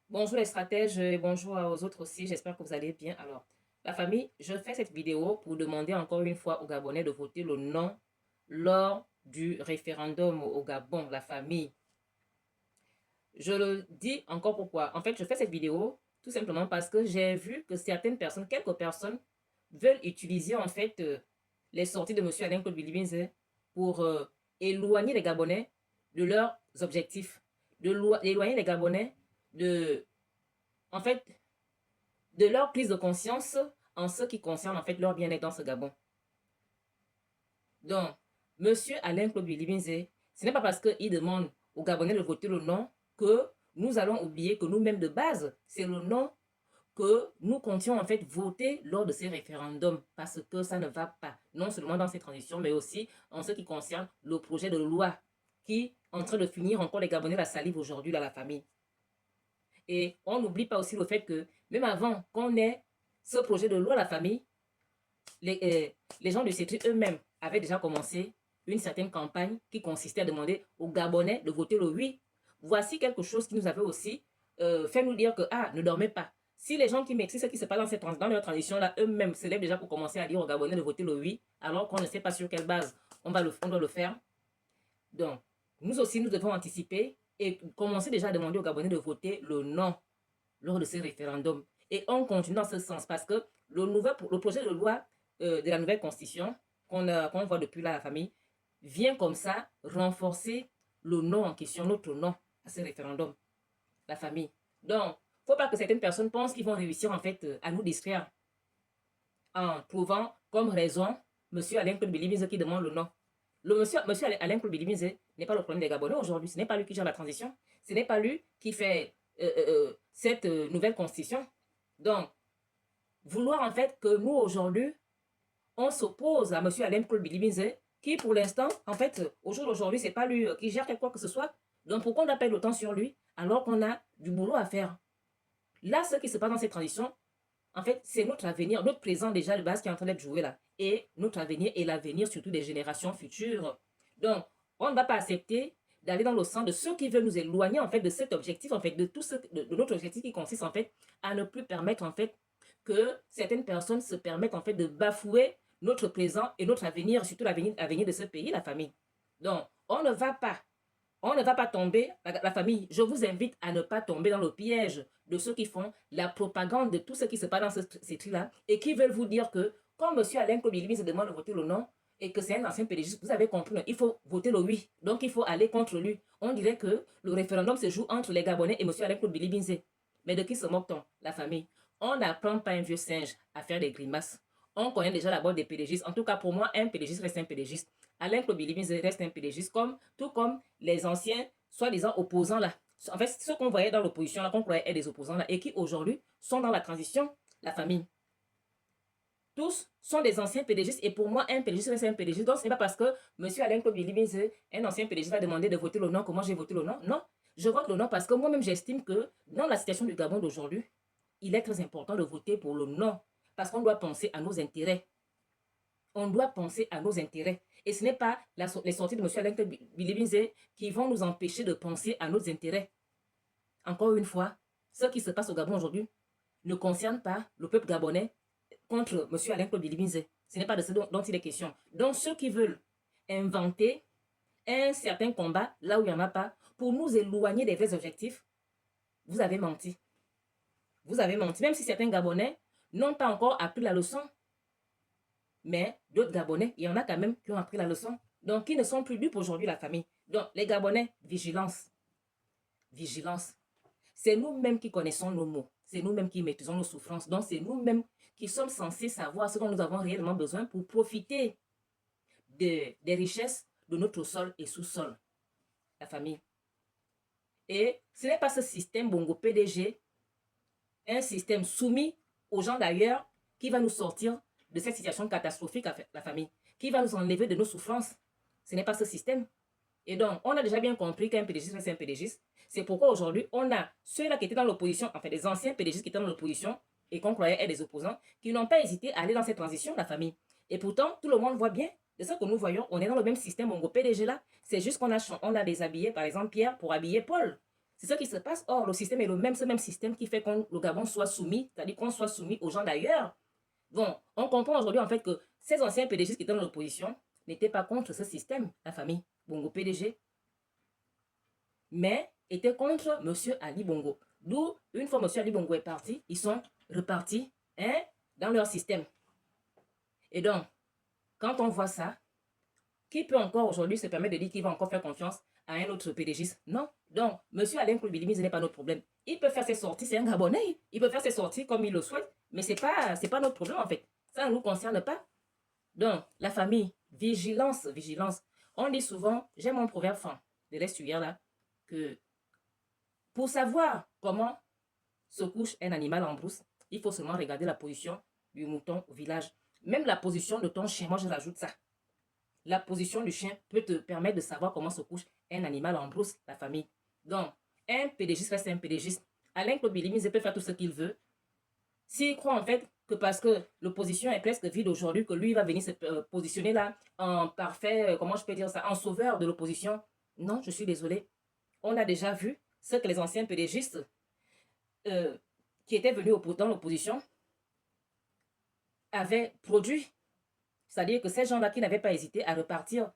Bonjour les stratèges et bonjour aux autres aussi. J'espère que vous allez bien. Alors, la famille, je fais cette vidéo pour demander encore une fois aux Gabonais de voter le non lors du référendum au Gabon, la famille. Je le dis encore pourquoi. En fait, je fais cette vidéo tout simplement parce que j'ai vu que certaines personnes, quelques personnes, veulent utiliser en fait les sorties de M. Alain Claude Biliminze pour éloigner les Gabonais de leurs objectifs, éloigner les Gabonais de, en fait, de leur prise de conscience en ce qui concerne en fait leur bien-être dans ce Gabon. Donc, Monsieur Alain Claude Biliminze, ce n'est pas parce qu'il demande aux Gabonais de voter le non que nous allons oublier que nous-mêmes de base, c'est le non que nous comptions en fait voter lors de ces référendums parce que ça ne va pas, non seulement dans ces transitions, mais aussi en ce qui concerne le projet de loi qui est en train de finir encore les Gabonais la salive aujourd'hui dans la famille. Et on n'oublie pas aussi le fait que même avant qu'on ait ce projet de loi la famille, les gens du CETRI eux-mêmes avaient déjà commencé une certaine campagne qui consistait à demander aux Gabonais de voter le oui. Voici quelque chose qui nous avait aussi fait nous dire que, ah, ne dormez pas. Si les gens qui maîtrisent ce qui se passe dans leur transition-là, eux-mêmes se lèvent déjà pour commencer à dire aux Gabonais de voter le oui, alors qu'on ne sait pas sur quelle base on doit le faire. Donc, nous aussi, nous devons anticiper et commencer déjà à demander aux Gabonais de voter le non lors de ces référendums. Et on continue dans ce sens parce que le projet de loi de la nouvelle constitution qu'on voit depuis là, la famille, vient comme ça renforcer le non en question, notre non à ce référendum, la famille. Donc, il ne faut pas que certaines personnes pensent qu'ils vont réussir en fait à nous distraire en trouvant comme raison M. Alain Claude Biliminze qui demande le non. Monsieur Alain Claude Biliminze n'est pas le problème des Gabonais aujourd'hui. Ce n'est pas lui qui gère la transition. Ce n'est pas lui qui fait cette nouvelle constitution. Donc, vouloir en fait que nous aujourd'hui, on s'oppose à monsieur Alain Claude Biliminze qui pour l'instant, en fait, au jour d'aujourd'hui, c'est pas lui qui gère quoi que ce soit. Donc, pourquoi on appelle autant sur lui alors qu'on a du boulot à faire? Là, ce qui se passe dans cette transition, en fait, c'est notre avenir, notre présent déjà de base qui est en train d'être joué là. Et notre avenir et l'avenir surtout des générations futures. Donc, on ne va pas accepter d'aller dans le sens de ceux qui veulent nous éloigner en fait de cet objectif, en fait, de notre objectif qui consiste en fait à ne plus permettre en fait que certaines personnes se permettent en fait de bafouer notre présent et notre avenir, surtout l'avenir de ce pays, la famille. Donc, on ne va pas tomber, la famille, je vous invite à ne pas tomber dans le piège de ceux qui font la propagande de tout ce qui se passe dans ces trucs-là et qui veulent vous dire que, comme M. Alain Kobilimi se demande de voter le non et que c'est un ancien PDG, vous avez compris, il faut voter le oui. Donc, il faut aller contre lui. On dirait que le référendum se joue entre les Gabonais et M. Alain Kobilimi. Mais de qui se moque-t-on? La famille. On n'apprend pas un vieux singe à faire des grimaces. On connaît déjà la bonne des pédégistes. En tout cas, pour moi, un pédégiste reste un pédégiste. Alain Claude-Biliminze reste un pédégiste, tout comme les anciens, soi-disant opposants là. En fait, ceux qu'on voyait dans l'opposition, là, qu'on croyait être des opposants là, et qui aujourd'hui sont dans la transition, la famille. Tous sont des anciens pédégistes et pour moi, un pédégiste reste un pédégiste. Donc, ce n'est pas parce que M. Alain Claude-Biliminze, un ancien pédégiste, va demander de voter le non que moi j'ai voté le non. Non, je vote le non parce que moi-même, j'estime que dans la situation du Gabon d'aujourd'hui, il est très important de voter pour le non parce qu'on doit penser à nos intérêts. On doit penser à nos intérêts. Et ce n'est pas les sorties de M. Alain Biliminze qui vont nous empêcher de penser à nos intérêts. Encore une fois, ce qui se passe au Gabon aujourd'hui ne concerne pas le peuple gabonais contre M. Alain Biliminze. Ce n'est pas de ce dont il est question. Donc, ceux qui veulent inventer un certain combat là où il n'y en a pas, pour nous éloigner des vrais objectifs, vous avez menti. Vous avez menti. Même si certains Gabonais n'ont pas encore appris la leçon, mais d'autres Gabonais, il y en a quand même qui ont appris la leçon. Donc, qui ne sont plus dupes aujourd'hui, la famille. Donc, les Gabonais, vigilance. Vigilance. C'est nous-mêmes qui connaissons nos mots. C'est nous-mêmes qui maîtrisons nos souffrances. Donc, c'est nous-mêmes qui sommes censés savoir ce dont nous avons réellement besoin pour profiter des richesses de notre sol et sous-sol, la famille. Et ce n'est pas ce système Bongo PDG, un système soumis aux gens d'ailleurs, qui va nous sortir de cette situation catastrophique, la famille, qui va nous enlever de nos souffrances. Ce n'est pas ce système. Et donc, on a déjà bien compris qu'un pédégiste c'est un pédégiste. C'est pourquoi aujourd'hui, on a ceux-là qui étaient dans l'opposition, enfin des anciens pédégistes qui étaient dans l'opposition et qu'on croyait être des opposants, qui n'ont pas hésité à aller dans cette transition, la famille. Et pourtant, tout le monde voit bien, de ce que nous voyons, on est dans le même système Mongo PDG là. C'est juste qu'on a déshabillé, par exemple, Pierre pour habiller Paul. C'est ce qui se passe. Or, le système est le même, ce même système qui fait que le Gabon soit soumis, c'est-à-dire qu'on soit soumis aux gens d'ailleurs. Bon, on comprend aujourd'hui en fait que ces anciens PDG qui étaient dans l'opposition n'étaient pas contre ce système, la famille Bongo PDG, mais étaient contre M. Ali Bongo. D'où, une fois M. Ali Bongo est parti, ils sont repartis dans leur système. Et donc, quand on voit ça, qui peut encore aujourd'hui se permettre de dire qu'il va encore faire confiance à un autre PDG? Non. Donc, M. Alain Koulibaly, ce n'est pas notre problème. Il peut faire ses sorties, c'est un Gabonais. Il peut faire ses sorties comme il le souhaite, mais ce n'est pas notre problème en fait. Ça ne nous concerne pas. Donc, la famille, vigilance, vigilance. On dit souvent, j'ai mon proverbe fin de l'estuaire là, que pour savoir comment se couche un animal en brousse, il faut seulement regarder la position du mouton au village. Même la position de ton chien, moi je rajoute ça. La position du chien peut te permettre de savoir comment se couche un animal en brousse, la famille. Donc, un pédégiste reste un pédégiste. Alain Claude Bilimise peut faire tout ce qu'il veut. S'il croit en fait que parce que l'opposition est presque vide aujourd'hui, que lui va venir se positionner là en parfait, comment je peux dire ça, en sauveur de l'opposition. Non, je suis désolée. On a déjà vu ce que les anciens pédégistes qui étaient venus dans l'opposition avaient produit. C'est-à-dire que ces gens-là qui n'avaient pas hésité à repartir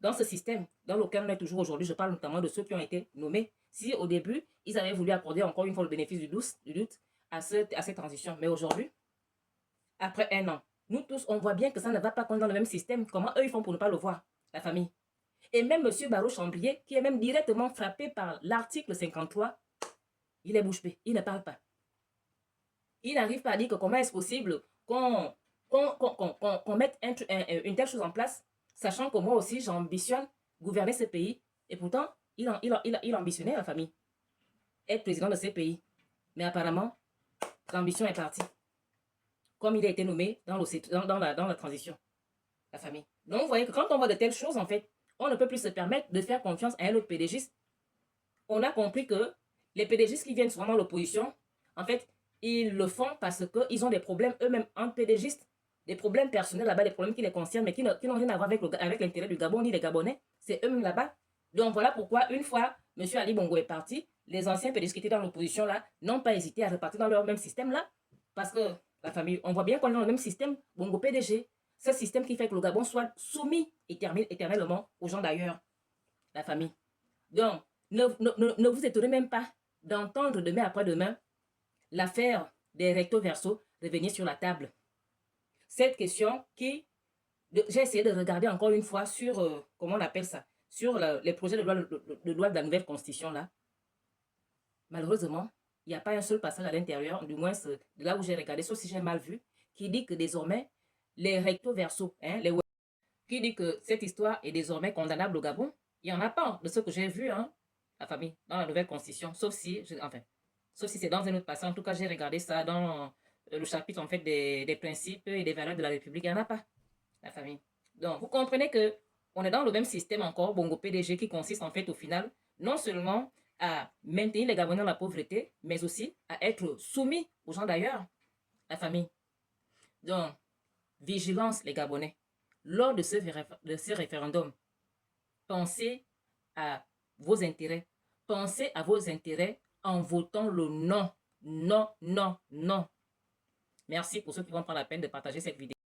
dans ce système dans lequel on est toujours aujourd'hui, je parle notamment de ceux qui ont été nommés. Si au début, ils avaient voulu accorder encore une fois le bénéfice du doute à cette transition. Mais aujourd'hui, après un an, nous tous, on voit bien que ça ne va pas dans le même système. Comment eux, ils font pour ne pas le voir, la famille? Et même M. Barreau Chambrier, qui est même directement frappé par l'article 53, il est bouche bée, il ne parle pas. Il n'arrive pas à dire que comment est-ce possible qu'on mette une telle chose en place, sachant que moi aussi, j'ambitionne gouverner ce pays. Et pourtant, il ambitionnait la famille, être président de ce pays. Mais apparemment, l'ambition est partie. Comme il a été nommé dans la transition, la famille. Donc, vous voyez que quand on voit de telles choses, en fait, on ne peut plus se permettre de faire confiance à un autre PDGiste. On a compris que les PDGistes qui viennent souvent dans l'opposition, en fait, ils le font parce qu'ils ont des problèmes eux-mêmes en pédégistes, des problèmes personnels là-bas, des problèmes qui les concernent, mais qui n'ont rien à voir avec l'intérêt du Gabon ni des Gabonais. C'est eux-mêmes là-bas. Donc voilà pourquoi, une fois M. Ali Bongo est parti, les anciens pédégistes qui étaient dans l'opposition là n'ont pas hésité à repartir dans leur même système là. Parce que la famille, on voit bien qu'on est dans le même système, Bongo PDG. Ce système qui fait que le Gabon soit soumis éternellement aux gens d'ailleurs, la famille. Donc, ne vous étonnez même pas d'entendre demain après-demain l'affaire des recto verso revenir sur la table. Cette question qui, j'ai essayé de regarder encore une fois sur, comment on appelle ça, sur les projets de loi de la nouvelle constitution là. Malheureusement, il n'y a pas un seul passage à l'intérieur, du moins de là où j'ai regardé, sauf si j'ai mal vu, qui dit que désormais, les recto verso, qui dit que cette histoire est désormais condamnable au Gabon. Il n'y en a pas de ce que j'ai vu, la famille, dans la nouvelle constitution, sauf si c'est dans un autre passage. En tout cas, j'ai regardé ça dans le chapitre en fait des principes et des valeurs de la République. Il n'y en a pas, la famille. Donc, vous comprenez que on est dans le même système encore, Bongo PDG, qui consiste en fait au final, non seulement à maintenir les Gabonais dans la pauvreté, mais aussi à être soumis aux gens d'ailleurs, la famille. Donc, vigilance les Gabonais. Lors de ce référendum, pensez à vos intérêts. Pensez à vos intérêts en votant le non. Non, non, non. Merci pour ceux qui vont prendre la peine de partager cette vidéo.